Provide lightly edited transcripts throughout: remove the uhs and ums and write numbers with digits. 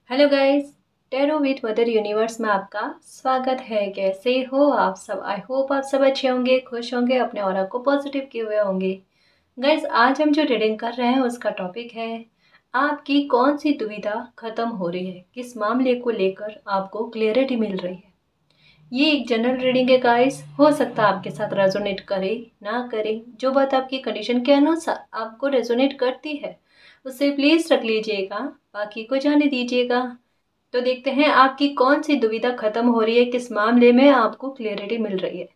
Hello guys, tarot with mother universe में आपका स्वागत है। कैसे हो आप सब? आई होप आप सब अच्छे होंगे, खुश होंगे, अपने ऑरा को पॉजिटिव किए हुए होंगे। गाइस, आज हम जो रीडिंग कर रहे हैं उसका टॉपिक है आपकी कौन सी दुविधा खत्म हो रही है, किस मामले को लेकर आपको क्लियरिटी मिल रही है। ये एक जनरल रीडिंग है गाइस, हो सकता है आपके साथ रेजोनेट करे ना करे। जो बात आपकी कंडीशन के अनुसार आपको रेजोनेट करती है उसे प्लीज रख लीजिएगा, बाकी को जाने दीजिएगा। तो देखते हैं आपकी कौन सी दुविधा खत्म हो रही है, किस मामले में आपको क्लियरिटी मिल रही है।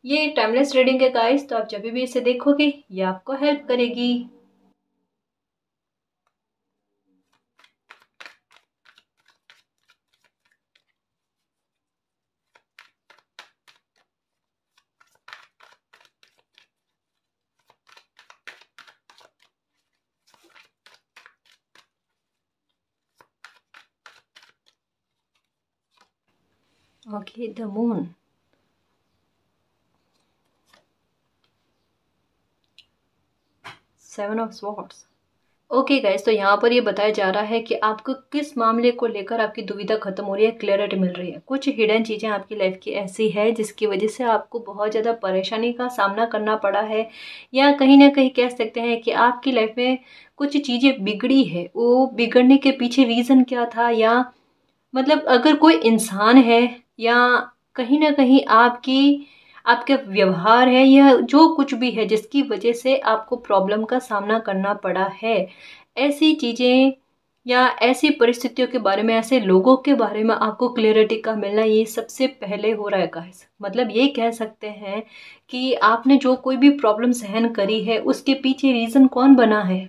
ये टाइमलेस रीडिंग है गाइस, तो आप जब भी इसे देखोगे ये आपको हेल्प करेगी। Okay, the moon, seven of swords. Okay guys, तो यहाँ पर ये बताया जा रहा है कि आपको किस मामले को लेकर आपकी दुविधा खत्म हो रही है, क्लियरिटी मिल रही है। कुछ हिडन चीज़ें आपकी लाइफ की ऐसी है जिसकी वजह से आपको बहुत ज़्यादा परेशानी का सामना करना पड़ा है, या कहीं ना कहीं कह सकते हैं कि आपकी लाइफ में कुछ चीज़ें बिगड़ी है। वो बिगड़ने के पीछे रीज़न क्या था, या मतलब अगर कोई इंसान है या कहीं ना कहीं आपके व्यवहार है या जो कुछ भी है जिसकी वजह से आपको प्रॉब्लम का सामना करना पड़ा है, ऐसी चीज़ें या ऐसी परिस्थितियों के बारे में, ऐसे लोगों के बारे में आपको क्लियरिटी का मिलना ये सबसे पहले हो रहा है गाइस। मतलब ये कह सकते हैं कि आपने जो कोई भी प्रॉब्लम सहन करी है उसके पीछे रीज़न कौन बना है।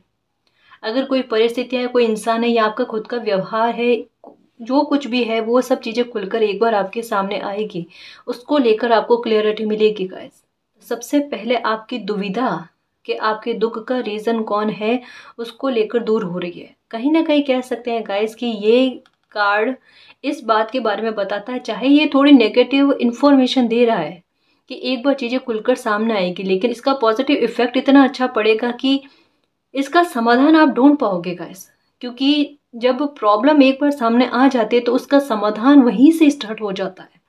अगर कोई परिस्थिति है, कोई इंसान है या आपका खुद का व्यवहार है, जो कुछ भी है वो सब चीज़ें खुलकर एक बार आपके सामने आएगी, उसको लेकर आपको क्लियरिटी मिलेगी गाइस। सबसे पहले आपकी दुविधा कि आपके दुख का रीज़न कौन है उसको लेकर दूर हो रही है। कहीं ना कहीं कह सकते हैं गाइस कि ये कार्ड इस बात के बारे में बताता है, चाहे ये थोड़ी नेगेटिव इन्फॉर्मेशन दे रहा है कि एक बार चीज़ें खुलकर सामने आएगी, लेकिन इसका पॉजिटिव इफेक्ट इतना अच्छा पड़ेगा कि इसका समाधान आप ढूंढ पाओगे गाइस। क्योंकि जब प्रॉब्लम एक बार सामने आ जाती है तो उसका समाधान वहीं से स्टार्ट हो जाता है।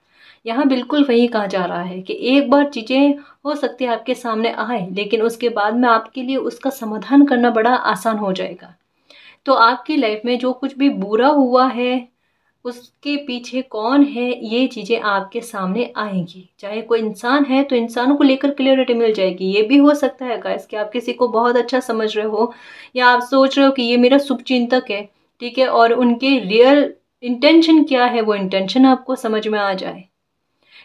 यहाँ बिल्कुल वही कहा जा रहा है कि एक बार चीज़ें हो सकती है आपके सामने आए, लेकिन उसके बाद में आपके लिए उसका समाधान करना बड़ा आसान हो जाएगा। तो आपकी लाइफ में जो कुछ भी बुरा हुआ है उसके पीछे कौन है, ये चीज़ें आपके सामने आएंगी। चाहे कोई इंसान है तो इंसानों को लेकर क्लियरिटी मिल जाएगी। ये भी हो सकता है गाइस कि आप किसी को बहुत अच्छा समझ रहे हो, या आप सोच रहे हो कि ये मेरा शुभचिंतक है, ठीक है, और उनके रियल इंटेंशन क्या है वो इंटेंशन आपको समझ में आ जाए।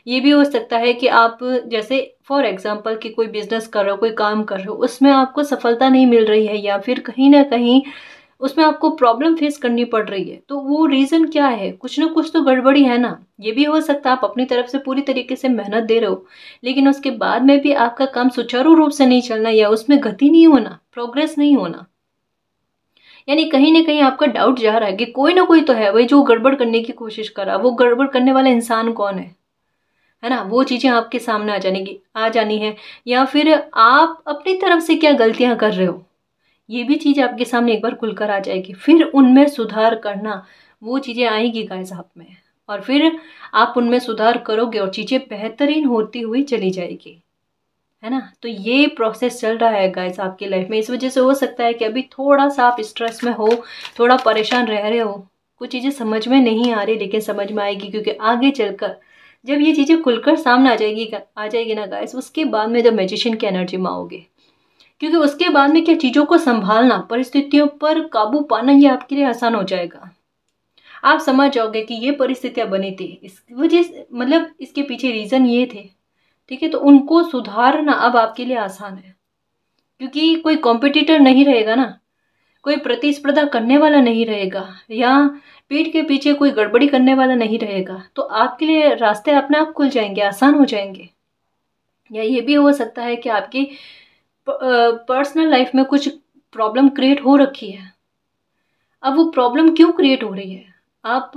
ये भी हो सकता है कि आप जैसे फॉर एग्जांपल कि कोई बिजनेस कर रहे हो, कोई काम कर रहे हो, उसमें आपको सफलता नहीं मिल रही है, या फिर कहीं ना कहीं उसमें आपको प्रॉब्लम फेस करनी पड़ रही है। तो वो रीज़न क्या है? कुछ ना कुछ तो गड़बड़ी है ना। ये भी हो सकता है आप अपनी तरफ से पूरी तरीके से मेहनत दे रहे हो, लेकिन उसके बाद में भी आपका काम सुचारू रूप से नहीं चलना, या उसमें गति नहीं होना, प्रोग्रेस नहीं होना। यानी कहीं ना कहीं आपका डाउट जा रहा है कि कोई ना कोई तो है भाई जो गड़बड़ करने की कोशिश कर रहा है। वो गड़बड़ करने वाला इंसान कौन है ना? वो चीज़ें आपके सामने आ जानी है। या फिर आप अपनी तरफ से क्या गलतियां कर रहे हो, ये भी चीज़ आपके सामने एक बार खुलकर आ जाएगी। फिर उनमें सुधार करना, वो चीज़ें आएगी गाइस आप में, और फिर आप उनमें सुधार करोगे और चीज़ें बेहतरीन होती हुई चली जाएगी, है ना? तो ये प्रोसेस चल रहा है गाइस आपकी लाइफ में। इस वजह से हो सकता है कि अभी थोड़ा सा आप स्ट्रेस में हो, थोड़ा परेशान रह रहे हो, कुछ चीज़ें समझ में नहीं आ रही, लेकिन समझ में आएगी। क्योंकि आगे चलकर जब ये चीज़ें खुलकर सामने आ जाएगी ना गाइस, उसके बाद में जब मैजिशियन की एनर्जी में आओगे, क्योंकि उसके बाद में क्या चीज़ों को संभालना, परिस्थितियों पर काबू पाना, ये आपके लिए आसान हो जाएगा। आप समझ जाओगे कि ये परिस्थितियां बनी थी इस वजह से, मतलब इसके पीछे रीजन ये थे, ठीक है। तो उनको सुधारना अब आपके लिए आसान है, क्योंकि कोई कॉम्पिटिटर नहीं रहेगा ना, कोई प्रतिस्पर्धा करने वाला नहीं रहेगा, या पीठ के पीछे कोई गड़बड़ी करने वाला नहीं रहेगा। तो आपके लिए रास्ते अपने आप खुल जाएंगे, आसान हो जाएंगे। या ये भी हो सकता है कि आपकी पर्सनल लाइफ में कुछ प्रॉब्लम क्रिएट हो रखी है। अब वो प्रॉब्लम क्यों क्रिएट हो रही है, आप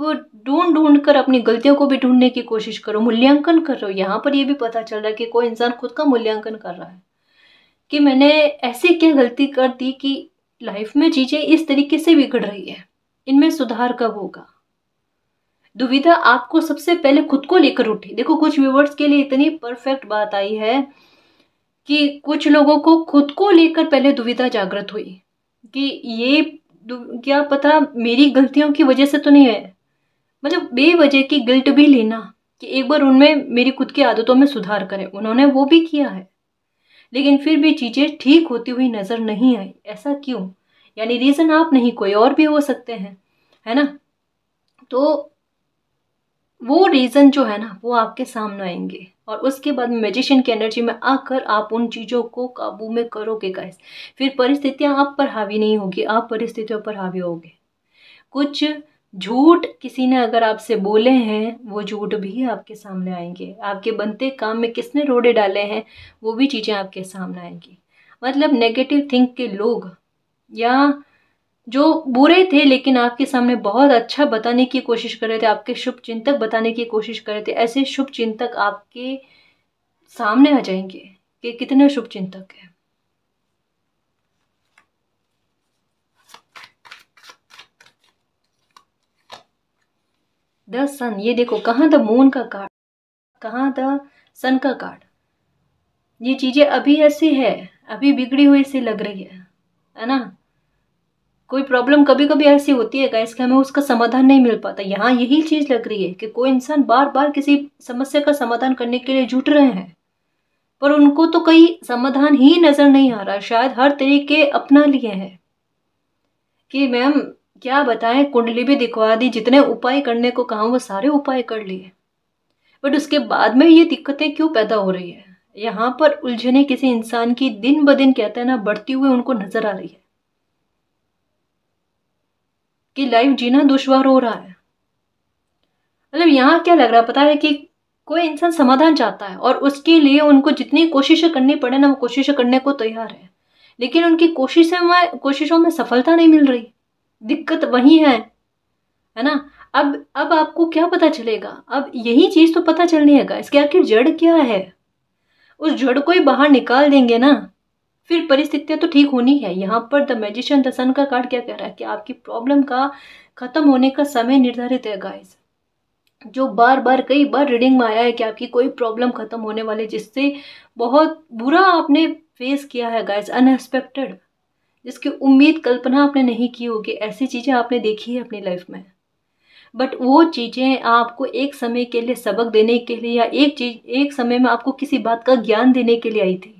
ढूंढ ढूंढ कर अपनी गलतियों को भी ढूंढने की कोशिश करो, मूल्यांकन कर रहे हो। यहाँ पर ये भी पता चल रहा है कि कोई इंसान खुद का मूल्यांकन कर रहा है कि मैंने ऐसी क्या गलती कर दी कि लाइफ में चीजें इस तरीके से बिगड़ रही है, इनमें सुधार कब होगा। दुविधा आपको सबसे पहले खुद को लेकर उठी। देखो कुछ व्यूवर्स के लिए इतनी परफेक्ट बात आई है कि कुछ लोगों को खुद को लेकर पहले दुविधा जागृत हुई कि ये क्या पता मेरी गलतियों की वजह से तो नहीं है, मतलब बेवजह की गिल्ट भी लेना कि एक बार उनमें मेरी खुद की आदतों में सुधार करें। उन्होंने वो भी किया है, लेकिन फिर भी चीज़ें ठीक होती हुई नज़र नहीं आई। ऐसा क्यों? यानी रीज़न आप नहीं, कोई और भी हो सकते हैं, है ना? तो वो रीज़न जो है ना वो आपके सामने आएंगे और उसके बाद मैजिशियन की एनर्जी में आकर आप उन चीज़ों को काबू में करोगे गाइस। फिर परिस्थितियां आप पर हावी नहीं होगी, आप परिस्थितियों पर हावी होगे। कुछ झूठ किसी ने अगर आपसे बोले हैं, वो झूठ भी आपके सामने आएंगे। आपके बनते काम में किसने रोड़े डाले हैं, वो भी चीज़ें आपके सामने आएंगी। मतलब नेगेटिव थिंक के लोग या जो बुरे थे लेकिन आपके सामने बहुत अच्छा बताने की कोशिश कर रहे थे, आपके शुभ चिंतक बताने की कोशिश कर रहे थे, ऐसे शुभ चिंतक आपके सामने आ जाएंगे कि कितने शुभ चिंतक हैं। द सन, ये देखो कहाँ द मून का कार्ड, कहाँ द सन का कार्ड। ये चीजें अभी ऐसी है, अभी बिगड़ी हुई सी लग रही है ना? कोई प्रॉब्लम कभी कभी ऐसी होती है गाइस कि हमें उसका समाधान नहीं मिल पाता। यहाँ यही चीज लग रही है कि कोई इंसान बार बार किसी समस्या का समाधान करने के लिए जुट रहे हैं, पर उनको तो कोई समाधान ही नजर नहीं आ रहा। शायद हर तरीके अपना लिए हैं कि मैम क्या बताएं, कुंडली भी दिखवा दी, जितने उपाय करने को कहा वो सारे उपाय कर लिए, बट उसके बाद में ये दिक्कतें क्यों पैदा हो रही है? यहाँ पर उलझने किसी इंसान की दिन ब दिन कहते हैं ना बढ़ती हुई उनको नजर आ रही है कि लाइफ जीना दुश्वार हो रहा है। मतलब यहाँ क्या लग रहा है पता है कि कोई इंसान समाधान चाहता है और उसके लिए उनको जितनी कोशिशें करनी पड़े ना वो कोशिशें करने को तैयार है, लेकिन उनकी कोशिशों में सफलता नहीं मिल रही। दिक्कत वही है ना? अब आपको क्या पता चलेगा? अब यही चीज तो पता चलनी है इसके आखिर जड़ क्या है। उस जड़ को ही बाहर निकाल देंगे ना, फिर परिस्थितियां तो ठीक होनी है। यहाँ पर द मैजिशियन द सन का कार्ड क्या कह रहा है कि आपकी प्रॉब्लम का खत्म होने का समय निर्धारित है गाइस। जो बार बार कई बार रीडिंग में आया है कि आपकी कोई प्रॉब्लम खत्म होने वाली, जिससे बहुत बुरा आपने फेस किया है गाइस, अनएक्सपेक्टेड, जिसकी उम्मीद कल्पना आपने नहीं की होगी, ऐसी चीजें आपने देखी है अपनी लाइफ में। बट वो चीजें आपको एक समय के लिए सबक देने के लिए या एक समय में आपको किसी बात का ज्ञान देने के लिए आई थी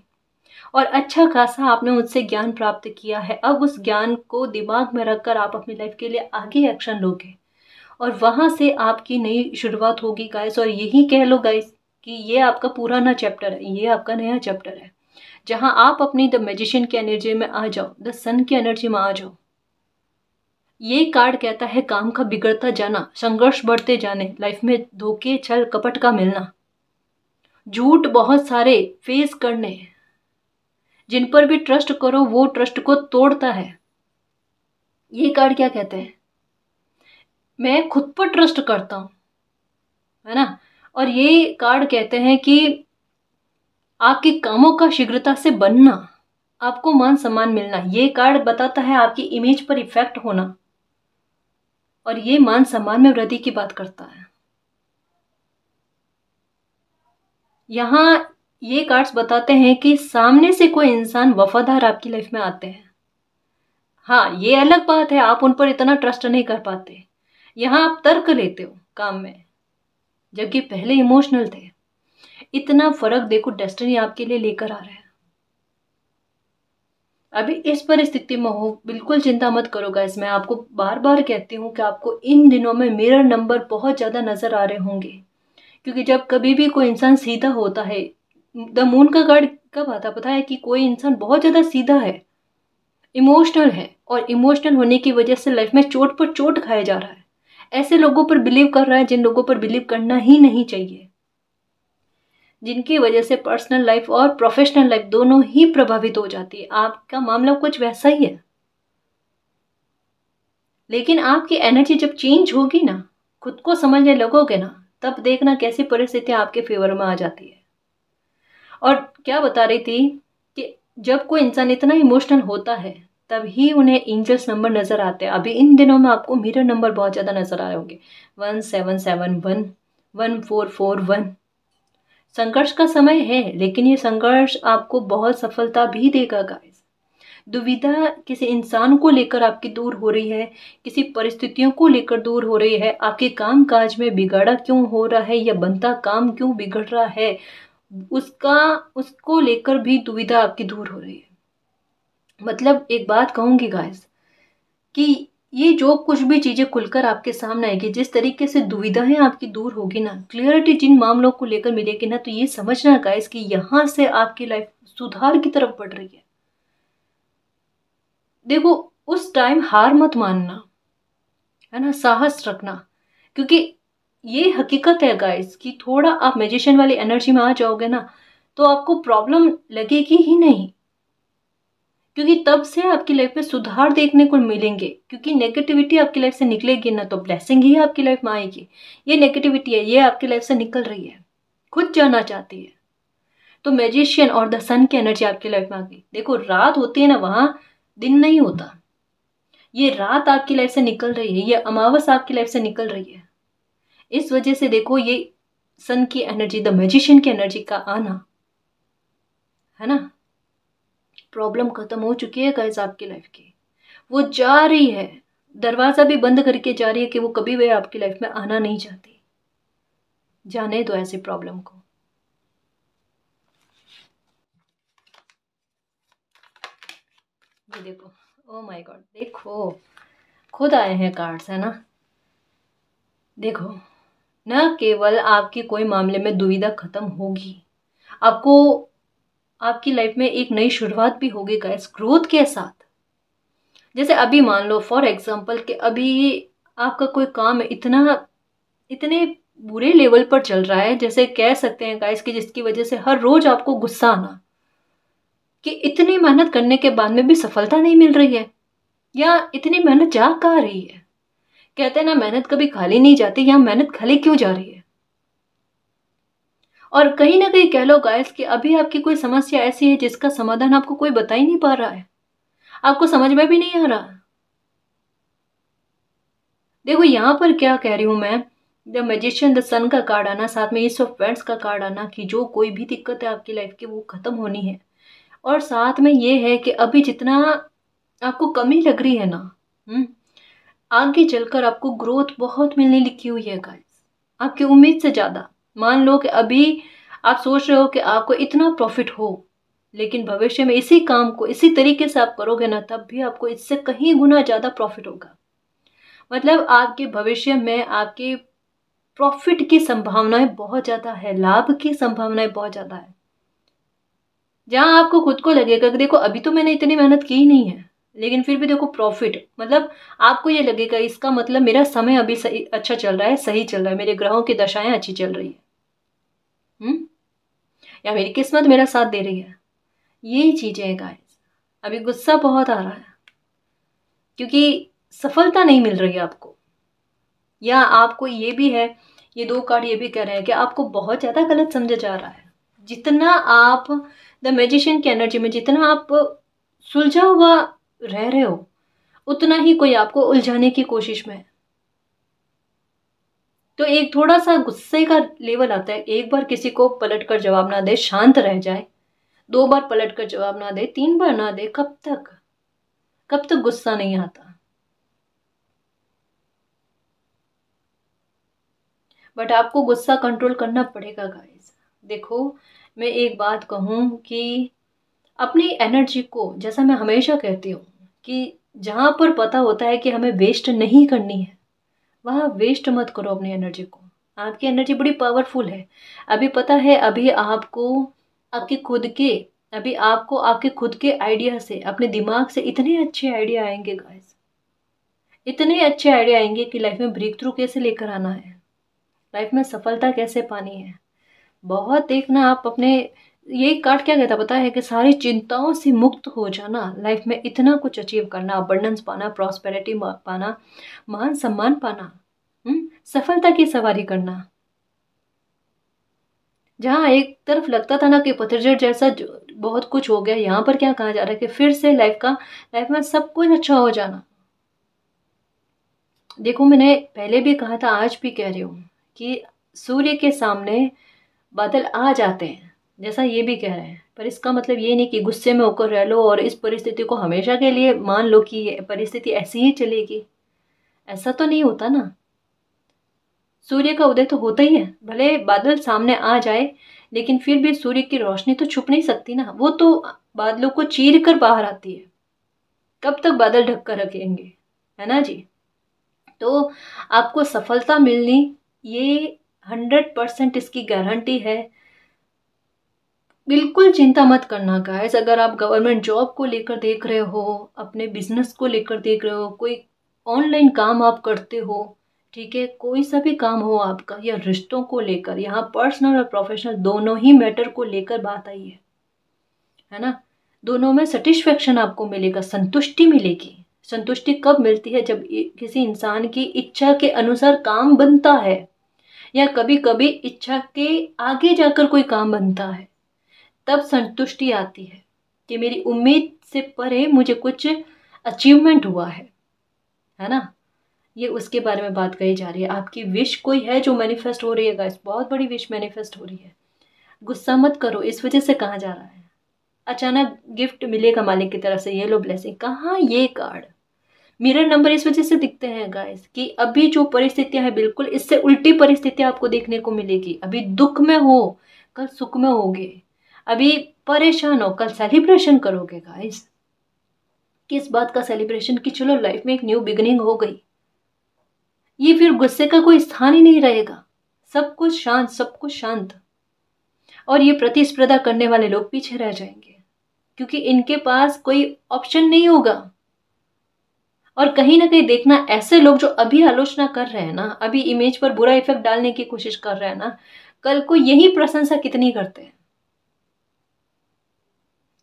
और अच्छा खासा आपने उससे ज्ञान प्राप्त किया है। अब उस ज्ञान को दिमाग में रखकर आप अपनी लाइफ के लिए आगे एक्शन लोगे और वहां से आपकी नई शुरुआत होगी गाइस। और यही कह लो गाइस कि ये आपका पुराना चैप्टर है, ये आपका नया चैप्टर है, जहां आप अपनी द मैजिशियन की एनर्जी में आ जाओ, द सन की एनर्जी में आ जाओ। ये कार्ड कहता है काम का बिगड़ता जाना, संघर्ष बढ़ते जाने, लाइफ में धोखे छल कपट का मिलना, झूठ बहुत सारे फेस करने, जिन पर भी ट्रस्ट करो वो ट्रस्ट को तोड़ता है। ये कार्ड क्या कहते हैं? मैं खुद पर ट्रस्ट करता हूं, है ना? और ये कार्ड कहते हैं कि आपके कामों का शीघ्रता से बनना, आपको मान सम्मान मिलना। ये कार्ड बताता है आपकी इमेज पर इफेक्ट होना और ये मान सम्मान में वृद्धि की बात करता है। यहाँ ये कार्ड्स बताते हैं कि सामने से कोई इंसान वफादार आपकी लाइफ में आते हैं। हाँ, ये अलग बात है आप उन पर इतना ट्रस्ट नहीं कर पाते। यहाँ आप तर्क लेते हो काम में, जबकि पहले इमोशनल थे। इतना फर्क देखो डेस्टिनी आपके लिए लेकर आ रहा है। अभी इस परिस्थिति में हो, बिल्कुल चिंता मत करो गाइस। मैं आपको बार बार कहती हूँ कि आपको इन दिनों में मिरर नंबर बहुत ज्यादा नजर आ रहे होंगे, क्योंकि जब कभी भी कोई इंसान सीधा होता है, द मून का कार्ड कब आता पता है कि कोई इंसान बहुत ज्यादा सीधा है, इमोशनल है और इमोशनल होने की वजह से लाइफ में चोट पर चोट खाया जा रहा है। ऐसे लोगों पर बिलीव कर रहा है जिन लोगों पर बिलीव करना ही नहीं चाहिए, जिनकी वजह से पर्सनल लाइफ और प्रोफेशनल लाइफ दोनों ही प्रभावित हो जाती है। आपका मामला कुछ वैसा ही है, लेकिन आपकी एनर्जी जब चेंज होगी ना, खुद को समझने लगोगे ना, तब देखना कैसी परिस्थितियां आपके फेवर में आ जाती है। और क्या बता रही थी कि जब कोई इंसान इतना इमोशनल होता है तभी उन्हें एंजल्स नंबर नज़र आते हैं। अभी इन दिनों में आपको मिरर नंबर बहुत ज़्यादा नज़र आ रहे होंगे, 1771, 1441। संघर्ष का समय है, लेकिन ये संघर्ष आपको बहुत सफलता भी देगा गाइस। दुविधा किसी इंसान को लेकर आपकी दूर हो रही है, किसी परिस्थितियों को लेकर दूर हो रही है, आपके काम काज में बिगाड़ा क्यों हो रहा है या बनता काम क्यों बिगड़ रहा है, उसको लेकर भी दुविधा आपकी दूर हो रही है। मतलब एक बात कहूंगी गाइस कि ये जो कुछ भी चीजें खुलकर आपके सामने आएगी, जिस तरीके से दुविधाएं आपकी दूर होगी ना, क्लियरिटी जिन मामलों को लेकर मिलेगी ना, तो ये समझना गाइस कि यहाँ से आपकी लाइफ सुधार की तरफ बढ़ रही है। देखो, उस टाइम हार मत मानना, है ना, साहस रखना, क्योंकि ये हकीकत है गाइस कि थोड़ा आप मैजिशियन वाली एनर्जी में आ जाओगे ना, तो आपको प्रॉब्लम लगेगी ही नहीं, क्योंकि तब से आपकी लाइफ में सुधार देखने को मिलेंगे। क्योंकि नेगेटिविटी आपकी लाइफ से निकलेगी ना, तो ब्लेसिंग ही आपकी लाइफ में आएगी। ये नेगेटिविटी है, ये आपकी लाइफ से निकल रही है, खुद जाना चाहती है, तो मैजिशियन और द सन की एनर्जी आपकी लाइफ में आ गई। देखो, रात होती है ना, वहां दिन नहीं होता। ये रात आपकी लाइफ से निकल रही है, ये अमावस आपकी लाइफ से निकल रही है। इस वजह से देखो, ये सन की एनर्जी, द मैजिशियन की एनर्जी का आना, है ना, प्रॉब्लम खत्म हो चुकी है गाइस आपकी लाइफ की। वो जा रही है, दरवाजा भी बंद करके जा रही है कि वो कभी भी आपकी लाइफ में आना नहीं चाहती। जाने दो ऐसी प्रॉब्लम को। ये देखो, ओ माय गॉड, देखो खुद आए हैं कार्ड्स, है ना। देखो, न केवल आपकी कोई मामले में दुविधा खत्म होगी, आपको आपकी लाइफ में एक नई शुरुआत भी होगी गाइस, ग्रोथ के साथ। जैसे अभी मान लो फॉर एग्जांपल कि अभी आपका कोई काम इतने बुरे लेवल पर चल रहा है, जैसे कह सकते हैं गाइस कि जिसकी वजह से हर रोज आपको गुस्सा आना कि इतनी मेहनत करने के बाद में भी सफलता नहीं मिल रही है, या इतनी मेहनत जा कहाँ रही है। कहते हैं ना, मेहनत कभी खाली नहीं जाती, यहाँ मेहनत खाली क्यों जा रही है। और कहीं ना कहीं कह लो गाइस कि अभी आपकी कोई समस्या ऐसी है जिसका समाधान आपको कोई बता ही नहीं पा रहा है, आपको समझ में भी नहीं आ रहा। देखो, यहाँ पर क्या कह रही हूं मैं, द मैजिशियन, द सन का कार्ड आना, साथ में ईस्ट ऑफ वेंट्स का कार्ड आना कि जो कोई भी दिक्कत है आपकी लाइफ की वो खत्म होनी है। और साथ में ये है कि अभी जितना आपको कमी लग रही है ना, आगे चलकर आपको ग्रोथ बहुत मिलने लिखी हुई है गाइस, आपकी उम्मीद से ज्यादा। मान लो कि अभी आप सोच रहे हो कि आपको इतना प्रॉफिट हो, लेकिन भविष्य में इसी काम को इसी तरीके से आप करोगे ना, तब भी आपको इससे कहीं गुना ज्यादा प्रॉफिट होगा। मतलब आपके भविष्य में आपके प्रॉफिट की संभावनाएं बहुत ज्यादा है, लाभ की संभावनाएं बहुत ज्यादा है। जहां आपको खुद को लगेगा कि देखो अभी तो मैंने इतनी मेहनत की ही नहीं है, लेकिन फिर भी देखो प्रॉफिट, मतलब आपको ये लगेगा इसका मतलब मेरा समय अभी सही अच्छा चल रहा है, सही चल रहा है, मेरे ग्रहों की दशाएं अच्छी चल रही है, या मेरी किस्मत मेरा साथ दे रही है। यही चीजें है गाइस। अभी गुस्सा बहुत आ रहा है क्योंकि सफलता नहीं मिल रही है आपको, या आपको ये भी है, ये दो कार्ड ये भी कह रहे हैं कि आपको बहुत ज्यादा गलत समझा जा रहा है। जितना आप द मैजिशियन की एनर्जी में, जितना आप सुलझा हुआ रह रहे हो, उतना ही कोई आपको उलझाने की कोशिश में है। तो एक थोड़ा सा गुस्से का लेवल आता है, एक बार किसी को पलट कर जवाब ना दे, शांत रह जाए, दो बार पलट कर जवाब ना दे, तीन बार ना दे, कब तक गुस्सा नहीं आता। बट आपको गुस्सा कंट्रोल करना पड़ेगा गाइस। देखो, मैं एक बात कहूं कि अपनी एनर्जी को, जैसा मैं हमेशा कहती हूँ कि जहां पर पता होता है कि हमें वेस्ट नहीं करनी है, वहां वेस्ट मत करो अपनी एनर्जी को। आपकी एनर्जी बड़ी पावरफुल है। अभी पता है, अभी आपको आपके खुद के अभी आपको आपके खुद के आइडिया से, अपने दिमाग से इतने अच्छे आइडिया आएंगे गाइस, इतने अच्छे आइडिया आएंगे कि लाइफ में ब्रेक थ्रू कैसे लेकर आना है, लाइफ में सफलता कैसे पानी है। बहुत देखना आप अपने, ये कार्ड क्या कहता पता है कि सारी चिंताओं से मुक्त हो जाना, लाइफ में इतना कुछ अचीव करना, अबंडेंस पाना, प्रॉस्पेरिटी पाना, मान सम्मान पाना, सफलता की सवारी करना। जहाँ एक तरफ लगता था ना कि पतझड़ जैसा बहुत कुछ हो गया, यहाँ पर क्या कहा जा रहा है कि फिर से लाइफ में सब कुछ अच्छा हो जाना। देखो, मैंने पहले भी कहा था, आज भी कह रही हूँ कि सूर्य के सामने बादल आ जाते हैं, जैसा ये भी कह रहे हैं, पर इसका मतलब ये नहीं कि गुस्से में होकर रह लो और इस परिस्थिति को हमेशा के लिए मान लो कि ये परिस्थिति ऐसी ही चलेगी। ऐसा तो नहीं होता ना। सूर्य का उदय तो होता ही है, भले बादल सामने आ जाए, लेकिन फिर भी सूर्य की रोशनी तो छुप नहीं सकती ना, वो तो बादलों को चीर कर बाहर आती है। कब तक बादल ढक कर रखेंगे, है ना जी। तो आपको सफलता मिलनी, ये 100% इसकी गारंटी है। बिल्कुल चिंता मत करना गाइस। अगर आप गवर्नमेंट जॉब को लेकर देख रहे हो, अपने बिजनेस को लेकर देख रहे हो, कोई ऑनलाइन काम आप करते हो, ठीक है, कोई सा भी काम हो आपका, या रिश्तों को लेकर, यहाँ पर्सनल और प्रोफेशनल दोनों ही मैटर को लेकर बात आई है ना। दोनों में सेटिस्फेक्शन आपको मिलेगा, संतुष्टि मिलेगी। संतुष्टि कब मिलती है? जब किसी इंसान की इच्छा के अनुसार काम बनता है, या कभी कभी इच्छा के आगे जाकर कोई काम बनता है, तब संतुष्टि आती है कि मेरी उम्मीद से परे मुझे कुछ अचीवमेंट हुआ है ना। ये उसके बारे में बात कही जा रही है। आपकी विश कोई है जो मैनिफेस्ट हो रही है गाइस, बहुत बड़ी विश मैनिफेस्ट हो रही है। गुस्सा मत करो, इस वजह से कहा जा रहा है अचानक गिफ्ट मिलेगा मालिक की तरफ से, ये लो ब्लेसिंग। कहाँ ये कार्ड मिरर नंबर इस वजह से दिखते हैं गाइस कि अभी जो परिस्थितियां हैं, बिल्कुल इससे उल्टी परिस्थितियां आपको देखने को मिलेगी। अभी दुख में हो, कल सुख में होगे। अभी परेशान हो, कल सेलिब्रेशन करोगे गाइस। किस बात का सेलिब्रेशन? कि चलो लाइफ में एक न्यू बिगिनिंग हो गई। ये फिर गुस्से का कोई स्थान ही नहीं रहेगा। सब कुछ शांत, सब कुछ शांत। और ये प्रतिस्पर्धा करने वाले लोग पीछे रह जाएंगे, क्योंकि इनके पास कोई ऑप्शन नहीं होगा। और कहीं ना कहीं देखना, ऐसे लोग जो अभी आलोचना कर रहे हैं ना, अभी इमेज पर बुरा इफेक्ट डालने की कोशिश कर रहे हैं ना, कल को यही प्रशंसा कितनी करते हैं।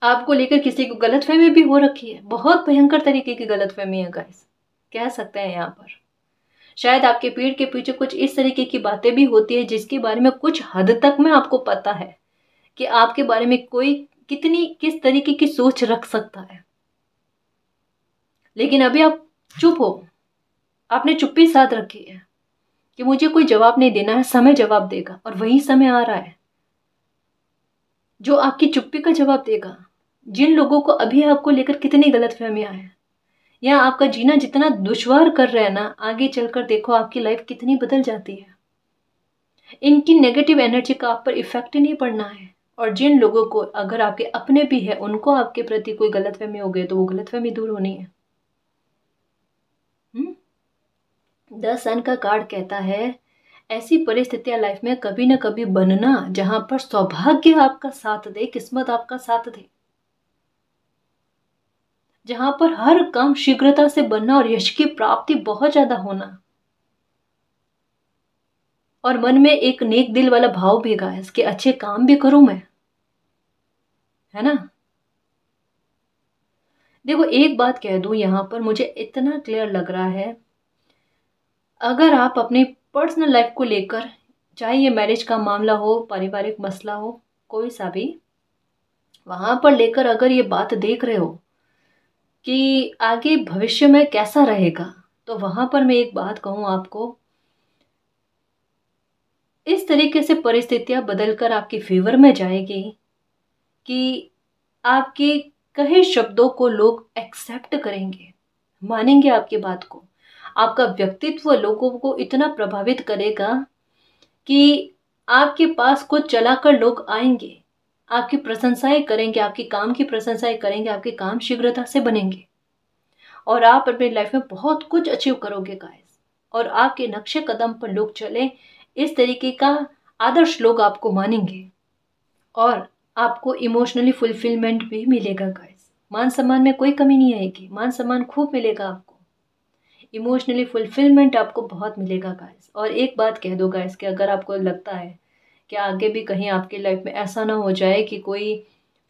आपको लेकर किसी को गलतफहमी भी हो रखी है, बहुत भयंकर तरीके की गलतफहमी है गाइस, कह सकते हैं यहाँ पर। शायद आपके पीठ के पीछे कुछ इस तरीके की बातें भी होती है जिसके बारे में कुछ हद तक में आपको पता है कि आपके बारे में कोई किस तरीके की सोच रख सकता है, लेकिन अभी आप चुप हो। आपने चुप्पी साध रखी है कि मुझे कोई जवाब नहीं देना है, समय जवाब देगा। और वही समय आ रहा है जो आपकी चुप्पी का जवाब देगा। जिन लोगों को अभी आपको लेकर कितनी गलतफहमियां हैं, या आपका जीना जितना दुश्वार कर रहे हैं ना, आगे चलकर देखो आपकी लाइफ कितनी बदल जाती है। इनकी नेगेटिव एनर्जी का आप पर इफेक्ट ही नहीं पड़ना है। और जिन लोगों को, अगर आपके अपने भी है, उनको आपके प्रति कोई गलतफहमी हो गई, तो वो गलतफहमी दूर होनी है। 10 सन का कार्ड कहता है ऐसी परिस्थितियां लाइफ में कभी ना कभी बनना जहां पर सौभाग्य आपका साथ दे, किस्मत आपका साथ दे, जहां पर हर काम शीघ्रता से बनना और यश की प्राप्ति बहुत ज्यादा होना, और मन में एक नेक दिल वाला भाव भी गाय कि अच्छे काम भी करूं मैं, है ना। देखो, एक बात कह दूं, यहां पर मुझे इतना क्लियर लग रहा है, अगर आप अपनी पर्सनल लाइफ को लेकर, चाहे ये मैरिज का मामला हो, पारिवारिक मसला हो, कोई सा भी, वहां पर लेकर अगर ये बात देख रहे हो कि आगे भविष्य में कैसा रहेगा, तो वहां पर मैं एक बात कहूं आपको, इस तरीके से परिस्थितियां बदलकर आपके फेवर में जाएगी कि आपके कहे शब्दों को लोग एक्सेप्ट करेंगे, मानेंगे आपकी बात को। आपका व्यक्तित्व लोगों को इतना प्रभावित करेगा कि आपके पास कुछ चलाकर लोग आएंगे, आपकी प्रशंसाएं करेंगे, आपके काम की प्रशंसाएं करेंगे, आपके काम शीघ्रता से बनेंगे, और आप अपनी लाइफ में बहुत कुछ अचीव करोगे गाइस। और आपके नक्शे कदम पर लोग चले, इस तरीके का आदर्श लोग आपको मानेंगे, और आपको इमोशनली फुलफिलमेंट भी मिलेगा गाइस। मान सम्मान में कोई कमी नहीं आएगी, मान सम्मान खूब मिलेगा आपको, इमोशनली फुलफिलमेंट आपको बहुत मिलेगा गाइस। और एक बात कह दो गाइस कि अगर आपको लगता है कि आगे भी कहीं आपकी लाइफ में ऐसा ना हो जाए कि कोई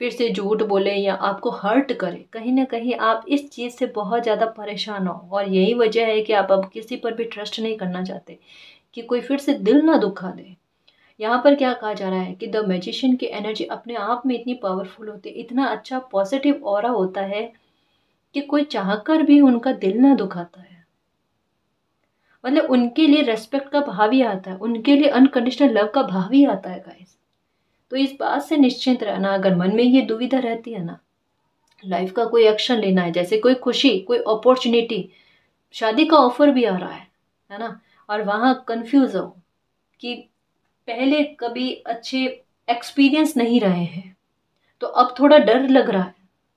फिर से झूठ बोले या आपको हर्ट करे, कहीं ना कहीं आप इस चीज़ से बहुत ज़्यादा परेशान हो, और यही वजह है कि आप अब किसी पर भी ट्रस्ट नहीं करना चाहते कि कोई फिर से दिल ना दुखा दे, यहाँ पर क्या कहा जा रहा है कि द मैजिशियन की एनर्जी अपने आप में इतनी पावरफुल होती है, इतना अच्छा पॉजिटिव ऑरा होता है कि कोई चाहकर भी उनका दिल ना दुखाता है। मतलब उनके लिए रेस्पेक्ट का भाव ही आता है, उनके लिए अनकंडीशनल लव का भाव ही आता है गाइस। तो इस बात से निश्चिंत रहना, अगर मन में ये दुविधा रहती है ना, लाइफ का कोई एक्शन लेना है, जैसे कोई खुशी, कोई अपॉर्चुनिटी, शादी का ऑफर भी आ रहा है ना, और वहाँ कंफ्यूज हो कि पहले कभी अच्छे एक्सपीरियंस नहीं रहे हैं तो अब थोड़ा डर लग रहा है,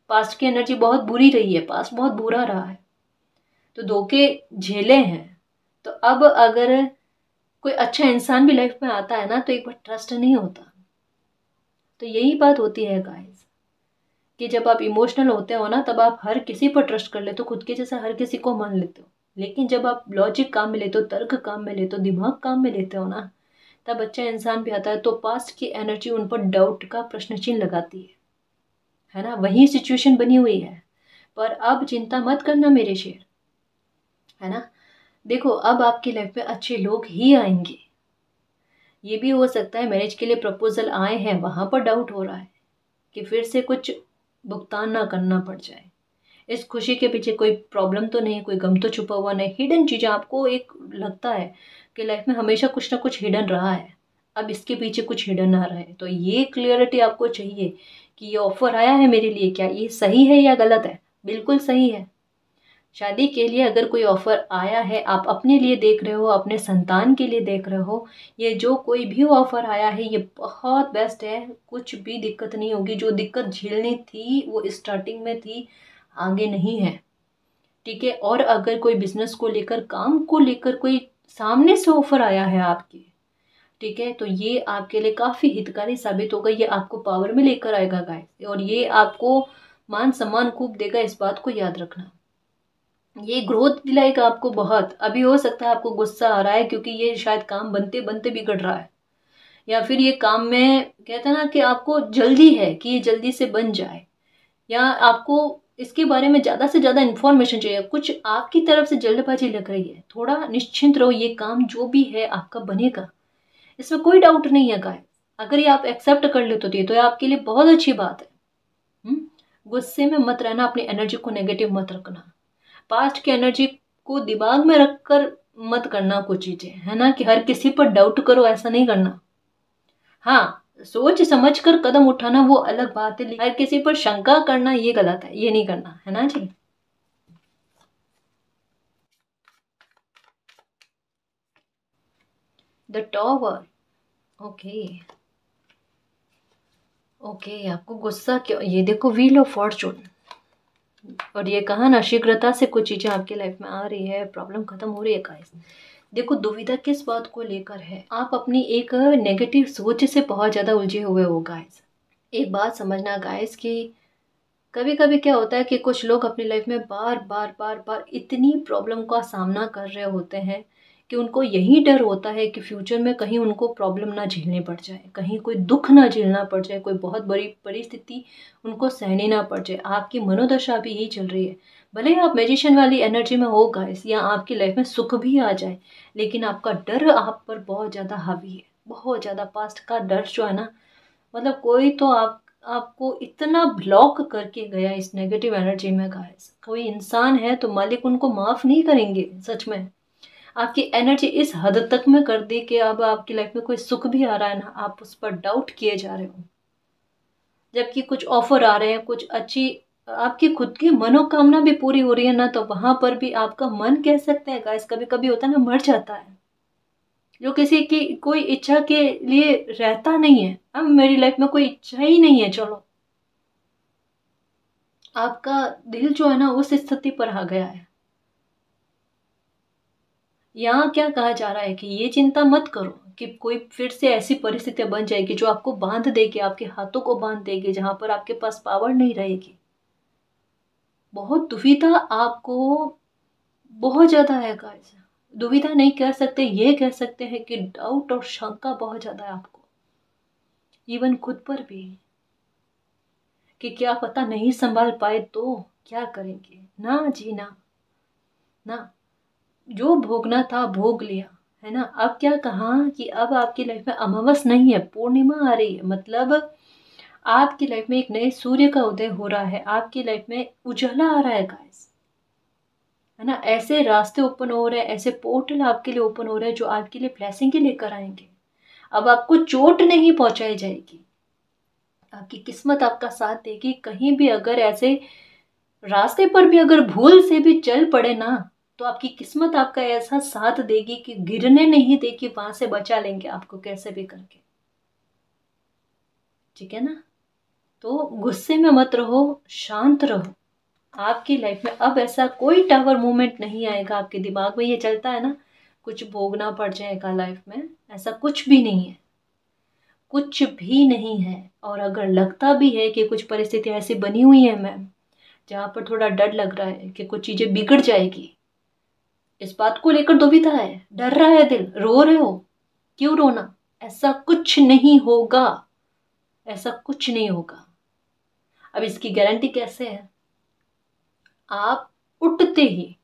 पास्ट की एनर्जी बहुत बुरी रही है, पास्ट बहुत बुरा रहा है, तो धोखे झेले हैं, तो अब अगर कोई अच्छा इंसान भी लाइफ में आता है ना तो एक बार ट्रस्ट नहीं होता। तो यही बात होती है गाइस कि जब आप इमोशनल होते हो ना तब आप हर किसी पर ट्रस्ट कर लेते हो, खुद के जैसा हर किसी को मान लेते हो। लेकिन जब आप लॉजिक काम में लेते हो, तर्क काम में लेते हो, दिमाग काम में लेते हो ना, तब अच्छा इंसान भी आता है तो पास्ट की एनर्जी उन पर डाउट का प्रश्न चिन्ह लगाती है ना। वही सिचुएशन बनी हुई है, पर अब चिंता मत करना मेरे शेर, है ना। देखो अब आपकी लाइफ में अच्छे लोग ही आएंगे। ये भी हो सकता है मैरिज के लिए प्रपोजल आए हैं, वहां पर डाउट हो रहा है कि फिर से कुछ भुगतान ना करना पड़ जाए। इस खुशी के पीछे कोई प्रॉब्लम तो नहीं, कोई गम तो छुपा हुआ नहीं, हिडन चीजें आपको एक लगता है कि लाइफ में हमेशा कुछ ना कुछ हिडन रहा है, अब इसके पीछे कुछ हिडन ना रहे। तो ये क्लियरिटी आपको चाहिए कि ये ऑफर आया है मेरे लिए, क्या ये सही है या गलत है। बिल्कुल सही है। शादी के लिए अगर कोई ऑफर आया है, आप अपने लिए देख रहे हो, अपने संतान के लिए देख रहे हो, ये जो कोई भी ऑफर आया है ये बहुत बेस्ट है, कुछ भी दिक्कत नहीं होगी। जो दिक्कत झेलनी थी वो स्टार्टिंग में थी, आगे नहीं है, ठीक है। और अगर कोई बिजनेस को लेकर, काम को लेकर कोई सामने से ऑफर आया है आपके, ठीक है, तो ये आपके लिए काफी हितकारी साबित होगा, ये आपको पावर में लेकर आएगा गाइस, और ये आपको मान सम्मान खूब देगा, इस बात को याद रखना। ये ग्रोथ दिलाएगा आपको बहुत। अभी हो सकता है आपको गुस्सा आ रहा है क्योंकि ये शायद काम बनते बनते बिगड़ रहा है, या फिर ये काम में कहते हैं ना कि आपको जल्दी है कि ये जल्दी से बन जाए, या आपको इसके बारे में ज्यादा से ज्यादा इंफॉर्मेशन चाहिए, कुछ आपकी तरफ से जल्दबाजी लग रही है। थोड़ा निश्चिंत रहो, ये काम जो भी है आपका बनेगा, इसमें कोई डाउट नहीं है गाइस। अगर ये आप एक्सेप्ट कर लेते तो ये तो आपके लिए बहुत अच्छी बात है। गुस्से में मत रहना, अपनी एनर्जी को नेगेटिव मत रखना, पास्ट की एनर्जी को दिमाग में रखकर मत करना कुछ चीजें, है ना, कि हर किसी पर डाउट करो, ऐसा नहीं करना। हाँ, सोच समझ कर कदम उठाना वो अलग बात है, हर किसी पर शंका करना ये गलत है, ये नहीं करना, है ना जी। The tower, okay. ओके, आपको गुस्सा क्यों, ये देखो व्हील ऑफ फॉर्चून, और ये कहा ना शीघ्रता से कुछ चीजें आपकी लाइफ में आ रही है, प्रॉब्लम खत्म हो रही है गाइस। देखो दुविधा किस बात को लेकर है, आप अपनी एक नेगेटिव सोच से बहुत ज्यादा उलझे हुए हो गाइस। एक बात समझना गाइस कि कभी कभी क्या होता है कि कुछ लोग अपनी लाइफ में बार बार बार बार इतनी प्रॉब्लम का सामना कर रहे होते हैं कि उनको यही डर होता है कि फ्यूचर में कहीं उनको प्रॉब्लम ना झेलनी पड़ जाए, कहीं कोई दुख ना झेलना पड़ जाए, कोई बहुत बड़ी परिस्थिति उनको सहनी ना पड़ जाए। आपकी मनोदशा भी यही चल रही है। भले ही आप मैजिशियन वाली एनर्जी में हो गाइस, या आपकी लाइफ में सुख भी आ जाए, लेकिन आपका डर आप पर बहुत ज़्यादा हावी है, बहुत ज़्यादा। पास्ट का डर जो है ना, मतलब कोई तो आपको इतना ब्लॉक करके गया इस नेगेटिव एनर्जी में गाइस, कोई इंसान है तो मालिक उनको माफ नहीं करेंगे। सच में आपकी एनर्जी इस हद तक में कर दी कि अब आपकी लाइफ में कोई सुख भी आ रहा है ना, आप उस पर डाउट किए जा रहे हो, जबकि कुछ ऑफर आ रहे हैं, कुछ अच्छी आपकी खुद की मनोकामना भी पूरी हो रही है ना, तो वहां पर भी आपका मन कह सकते हैं गाइस, कभी कभी होता है ना, मर जाता है। जो किसी की कोई इच्छा के लिए रहता नहीं है, अब मेरी लाइफ में कोई इच्छा ही नहीं है, चलो आपका दिल जो है ना उस स्थिति पर आ गया है। यहाँ क्या कहा जा रहा है कि ये चिंता मत करो कि कोई फिर से ऐसी परिस्थितियां बन जाएगी जो आपको बांध देगी, आपके हाथों को बांध देगी, जहां पर आपके पास पावर नहीं रहेगी। बहुत दुविधा आपको बहुत ज्यादा है गाइस। दुविधा नहीं कह सकते, ये कह सकते हैं कि डाउट और शंका बहुत ज्यादा है आपको, इवन खुद पर भी, कि क्या पता नहीं संभाल पाए तो क्या करेंगे। ना जी ना, ना, जो भोगना था भोग लिया, है ना। अब क्या कहा कि अब आपकी लाइफ में अमावस नहीं है, पूर्णिमा आ रही है, मतलब आपकी लाइफ में एक नए सूर्य का उदय हो रहा है, आपकी लाइफ में उजाला आ रहा है गाइस, है ना। ऐसे रास्ते ओपन हो रहे हैं, ऐसे पोर्टल आपके लिए ओपन हो रहे हैं जो आपके लिए ब्लेसिंग के लेकर आएंगे। अब आपको चोट नहीं पहुंचाई जाएगी, आपकी किस्मत आपका साथ देगी। कहीं भी अगर ऐसे रास्ते पर भी अगर भूल से भी चल पड़े ना, तो आपकी किस्मत आपका ऐसा साथ देगी कि गिरने नहीं देगी, वहां से बचा लेंगे आपको कैसे भी करके, ठीक है ना। तो गुस्से में मत रहो, शांत रहो। आपकी लाइफ में अब ऐसा कोई टावर मूवमेंट नहीं आएगा। आपके दिमाग में ये चलता है ना, कुछ भोगना पड़ जाएगा लाइफ में, ऐसा कुछ भी नहीं है, कुछ भी नहीं है। और अगर लगता भी है कि कुछ परिस्थितियां ऐसी बनी हुई है मैम जहाँ पर थोड़ा डर लग रहा है कि कुछ चीजें बिगड़ जाएगी, इस बात को लेकर दुविधा है, डर रहा है दिल, रो रहे हो, क्यों रोना, ऐसा कुछ नहीं होगा, ऐसा कुछ नहीं होगा। अब इसकी गारंटी कैसे है, आप उठते ही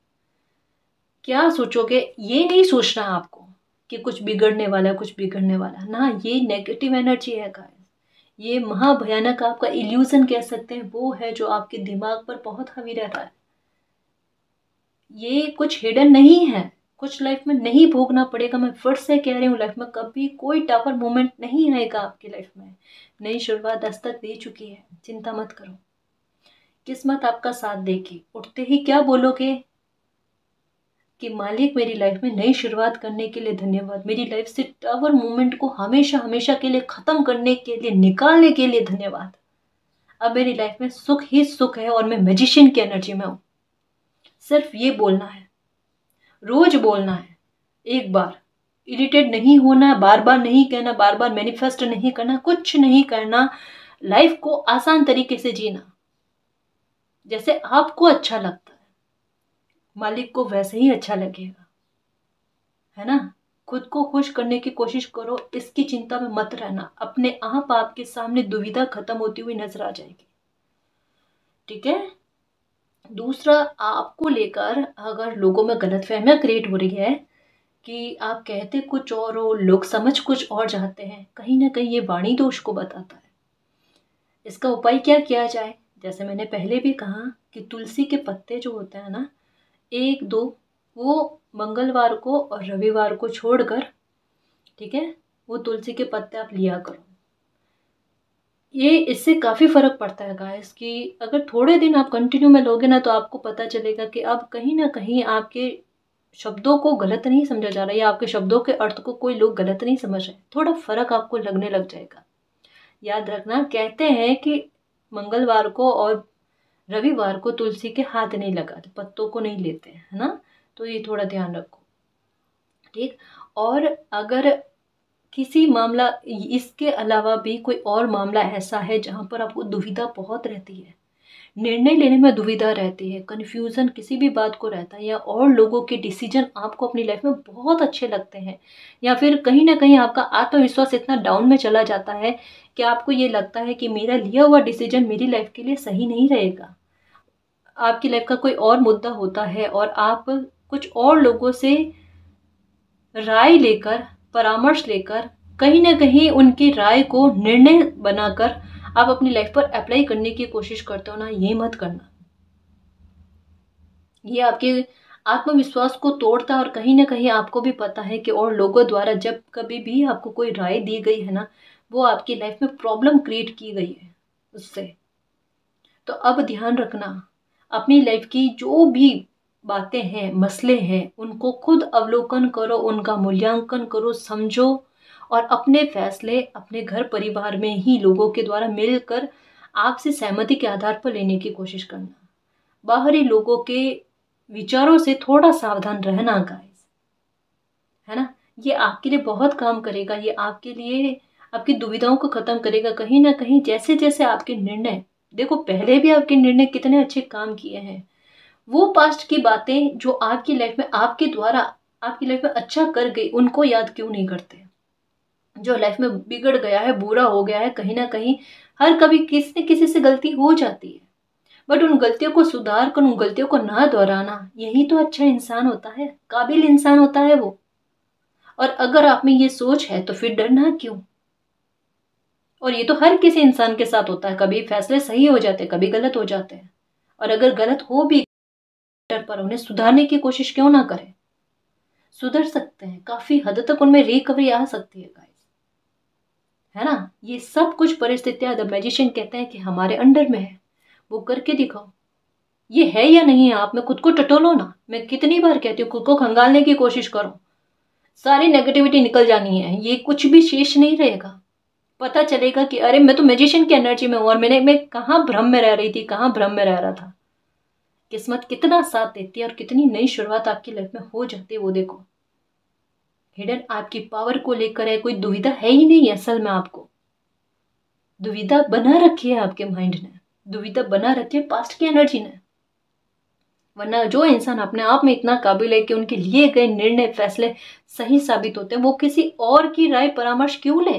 क्या सोचोगे, ये नहीं सोचना आपको कि कुछ बिगड़ने वाला है, कुछ बिगड़ने वाला है ना, ये नेगेटिव एनर्जी है गाइस, ये महाभयानक आपका इल्यूजन कह सकते हैं, वो है जो आपके दिमाग पर बहुत हावी रह रहा है। ये कुछ हिडन नहीं है, कुछ लाइफ में नहीं भोगना पड़ेगा। मैं फिर से कह रही हूँ, लाइफ में कभी कोई टावर मोमेंट नहीं आएगा आपकी लाइफ में। नई शुरुआत दस्तक दे चुकी है, चिंता मत करो, किस्मत आपका साथ देगी। उठते ही क्या बोलोगे कि मालिक मेरी लाइफ में नई शुरुआत करने के लिए धन्यवाद, मेरी लाइफ से टावर मोमेंट को हमेशा हमेशा के लिए खत्म करने के लिए, निकालने के लिए धन्यवाद। अब मेरी लाइफ में सुख ही सुख है और मैं मैजिशियन की एनर्जी में हूं। सिर्फ ये बोलना है, रोज बोलना है, एक बार, इरिटेट नहीं होना, बार बार नहीं कहना, बार बार मैनिफेस्ट नहीं करना, कुछ नहीं करना। लाइफ को आसान तरीके से जीना, जैसे आपको अच्छा लगता है मालिक को वैसे ही अच्छा लगेगा, है ना। खुद को खुश करने की कोशिश करो, इसकी चिंता में मत रहना, अपने आप आपके सामने दुविधा खत्म होती हुई नजर आ जाएगी, ठीक है। दूसरा, आपको लेकर अगर लोगों में गलतफहमियां क्रिएट हो रही है कि आप कहते कुछ और हो, लोग समझ कुछ और चाहते हैं, कहीं ना कहीं ये वाणी दोष को बताता है। इसका उपाय क्या किया जाए, जैसे मैंने पहले भी कहा कि तुलसी के पत्ते जो होते हैं ना, एक दो, वो मंगलवार को और रविवार को छोड़कर, ठीक है, वो तुलसी के पत्ते आप लिया करो। ये इससे काफ़ी फ़र्क पड़ता है गाइस, कि अगर थोड़े दिन आप कंटिन्यू में लोगे ना, तो आपको पता चलेगा कि अब कहीं ना कहीं आपके शब्दों को गलत नहीं समझा जा रहा है, या आपके शब्दों के अर्थ को कोई लोग गलत नहीं समझ रहे, थोड़ा फ़र्क आपको लगने लग जाएगा। याद रखना, कहते हैं कि मंगलवार को और रविवार को तुलसी के हाथ नहीं लगाते, पत्तों को नहीं लेते, है ना। तो ये थोड़ा ध्यान रखो, ठीक। और अगर किसी मामला, इसके अलावा भी कोई और मामला ऐसा है जहाँ पर आपको दुविधा बहुत रहती है, निर्णय लेने में दुविधा रहती है, कन्फ्यूज़न किसी भी बात को रहता है, या और लोगों के डिसीजन आपको अपनी लाइफ में बहुत अच्छे लगते हैं, या फिर कहीं ना कहीं आपका आत्मविश्वास इतना डाउन में चला जाता है कि आपको ये लगता है कि मेरा लिया हुआ डिसीजन मेरी लाइफ के लिए सही नहीं रहेगा, आपकी लाइफ का कोई और मुद्दा होता है और आप कुछ और लोगों से राय लेकर, परामर्श लेकर, कहीं ना कहीं उनकी राय को निर्णय बनाकर आप अपनी लाइफ पर अप्लाई करने की कोशिश करते हो ना, ये मत करना। ये आपके आत्मविश्वास को तोड़ता है, और कहीं ना कहीं आपको भी पता है कि और लोगों द्वारा जब कभी भी आपको कोई राय दी गई है ना, वो आपकी लाइफ में प्रॉब्लम क्रिएट की गई है उससे। तो अब ध्यान रखना, अपनी लाइफ की जो भी बातें हैं, मसले हैं, उनको खुद अवलोकन करो, उनका मूल्यांकन करो, समझो, और अपने फैसले अपने घर परिवार में ही लोगों के द्वारा मिलकर आपसे सहमति के आधार पर लेने की कोशिश करना। बाहरी लोगों के विचारों से थोड़ा सावधान रहना गाइस, है ना। ये आपके लिए बहुत काम करेगा, ये आपके लिए आपकी दुविधाओं को खत्म करेगा। कहीं ना कहीं जैसे जैसे आपके निर्णय, देखो पहले भी आपके निर्णय कितने अच्छे काम किए हैं, वो पास्ट की बातें जो आपकी लाइफ में आपके द्वारा आपकी लाइफ में अच्छा कर गई, उनको याद क्यों नहीं करते। जो लाइफ में बिगड़ गया है, बुरा हो गया है, कहीं ना कहीं हर कभी किसी न किसी से गलती हो जाती है, बट उन गलतियों को सुधार कर, उन गलतियों को ना दोहराना, यही तो अच्छा इंसान होता है, काबिल इंसान होता है वो। और अगर आप में ये सोच है तो फिर डरना क्यों? और ये तो हर किसी इंसान के साथ होता है, कभी फैसले सही हो जाते हैं, कभी गलत हो जाते हैं। और अगर गलत हो भी डर पर उन्हें सुधारने की कोशिश क्यों ना करें? सुधर सकते हैं, काफी हद तक उनमें रिकवरी आ सकती है गाइस, है ना। ये सब कुछ परिस्थितियां द मैजिशियन कहते हैं कि हमारे अंडर में है, वो करके दिखाओ। ये है या नहीं है, आप में खुद को टटोलो ना। मैं कितनी बार कहती हूँ, खुद को खंगालने की कोशिश करो, सारी नेगेटिविटी निकल जानी है, ये कुछ भी शेष नहीं रहेगा। पता चलेगा कि अरे मैं तो मैजिशियन की एनर्जी में हूं, और मैं कहाँ भ्रम में रह रही थी, कहाँ भ्रम में रह रहा था। किस्मत कितना साथ देती है और कितनी नई शुरुआत आपकी लाइफ में हो जाती है, वो देखो। हिडन आपकी पावर को लेकर है, कोई दुविधा है ही नहीं असल में। आपको दुविधा बना रखी है आपके माइंड ने, दुविधा बना रखी है पास्ट की एनर्जी ने। वरना जो इंसान अपने आप में इतना काबिल है कि उनके लिए गए निर्णय फैसले सही साबित होते हैं, वो किसी और की राय परामर्श क्यों ले?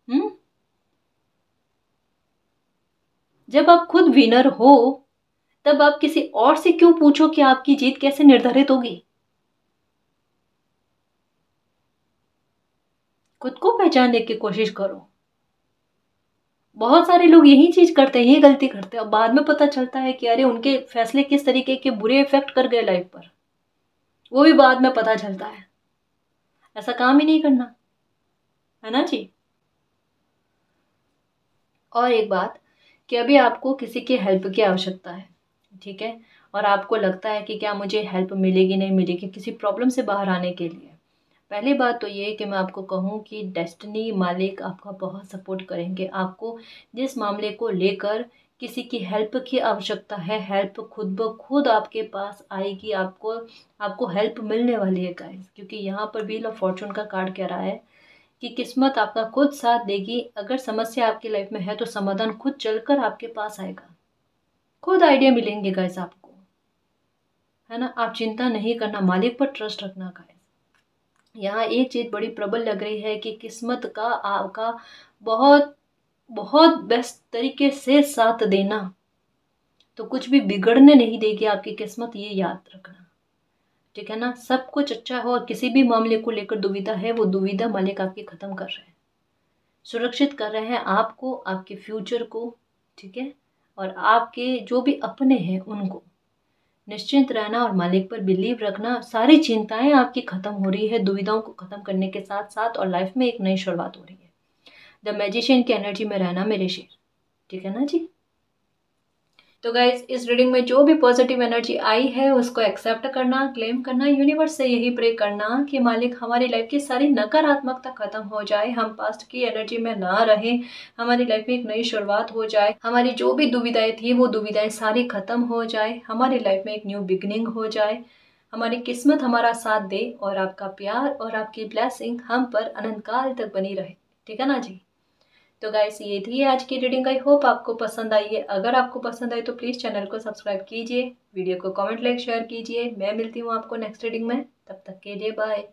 हम्म जब आप खुद विनर हो, तब आप किसी और से क्यों पूछो कि आपकी जीत कैसे निर्धारित होगी? खुद को पहचानने की कोशिश करो। बहुत सारे लोग यही चीज करते हैं, यही गलती करते हैं, और बाद में पता चलता है कि अरे उनके फैसले किस तरीके के बुरे इफेक्ट कर गए लाइफ पर, वो भी बाद में पता चलता है। ऐसा काम ही नहीं करना, है ना जी। और एक बात, कि अभी आपको किसी की हेल्प की आवश्यकता है, ठीक है, और आपको लगता है कि क्या मुझे हेल्प मिलेगी नहीं मिलेगी किसी प्रॉब्लम से बाहर आने के लिए। पहली बात तो ये कि मैं आपको कहूँ कि डेस्टिनी मालिक आपका बहुत सपोर्ट करेंगे। आपको जिस मामले को लेकर किसी की हेल्प की आवश्यकता है, हेल्प खुद ब खुद आपके पास आएगी। आपको आपको हेल्प मिलने वाली है गाइस, क्योंकि यहाँ पर व्हील ऑफ फॉर्चून का कार्ड कह रहा है कि किस्मत आपका खुद साथ देगी। अगर समस्या आपकी लाइफ में है तो समाधान खुद चलकर आपके पास आएगा, खुद आइडिया मिलेंगे गाइस आपको, है ना। आप चिंता नहीं करना, मालिक पर ट्रस्ट रखना गाइस। यहाँ एक चीज बड़ी प्रबल लग रही है कि किस्मत का आपका बहुत बहुत बेस्ट तरीके से साथ देना, तो कुछ भी बिगड़ने नहीं देगी आपकी किस्मत, ये याद रखना, ठीक है ना। सब कुछ अच्छा हो, और किसी भी मामले को लेकर दुविधा है, वो दुविधा मालिक आपकी खत्म कर रहे हैं, सुरक्षित कर रहे हैं आपको, आपके फ्यूचर को, ठीक है। और आपके जो भी अपने हैं उनको निश्चिंत रहना, और मालिक पर बिलीव रखना। सारी चिंताएं आपकी खत्म हो रही है, दुविधाओं को खत्म करने के साथ साथ, और लाइफ में एक नई शुरुआत हो रही है। द मैजिशियन की एनर्जी में रहना मेरे शेर, ठीक है ना जी। तो गाइज, इस रीडिंग में जो भी पॉजिटिव एनर्जी आई है उसको एक्सेप्ट करना, क्लेम करना, यूनिवर्स से यही प्रे करना कि मालिक हमारी लाइफ की सारी नकारात्मकता खत्म हो जाए, हम पास्ट की एनर्जी में ना रहे, हमारी लाइफ में एक नई शुरुआत हो जाए, हमारी जो भी दुविधाएं थी वो दुविधाएं सारी खत्म हो जाए, हमारी लाइफ में एक न्यू बिगिनिंग हो जाए, हमारी किस्मत हमारा साथ दे, और आपका प्यार और आपकी ब्लेसिंग हम पर अनंत काल तक बनी रहे, ठीक है ना जी। तो गाइस, ये थी आज की रीडिंग। आई होप आपको पसंद आई है। अगर आपको पसंद आई तो प्लीज़ चैनल को सब्सक्राइब कीजिए, वीडियो को कमेंट लाइक शेयर कीजिए। मैं मिलती हूँ आपको नेक्स्ट रीडिंग में, तब तक के लिए बाय।